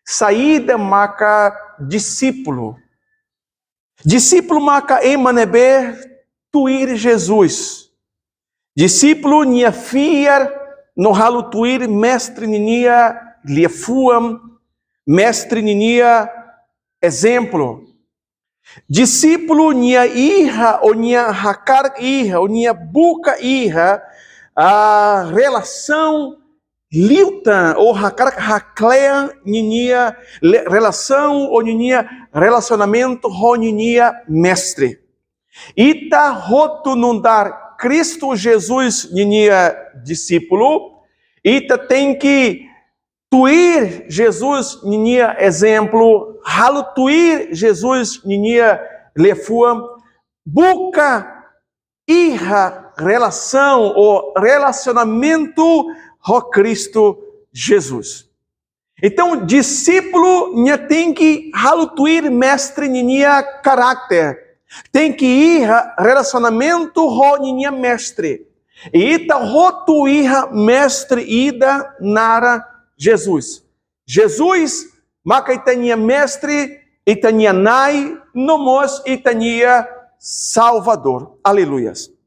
Saída marca discípulo. Discípulo marca emanebe tuir Jesus. Discípulo nia fiar no halu tuir mestre ninia liefuam, mestre ninia exemplo. Discípulo nia iha ou nia hakar iha ou nia buka iha a relação liutan ou haklean ninia relação ou ninia relacionamento ho ninia mestre. Ita roto nundar Cristo Jesus ninia discípulo, ita tem que tuir Jesus ninia exemplo, halo tuir Jesus ninia lefuam, buca iha relação ou relacionamento com Cristo Jesus. Então, discípulo tem que halo tuir mestre ninia caráter, tem que ir relacionamento com ninia mestre. E ita rotuiha mestre ida nara Jesus. Jesus, maka itania mestre, itania nai, nomos itania salvador. Aleluias.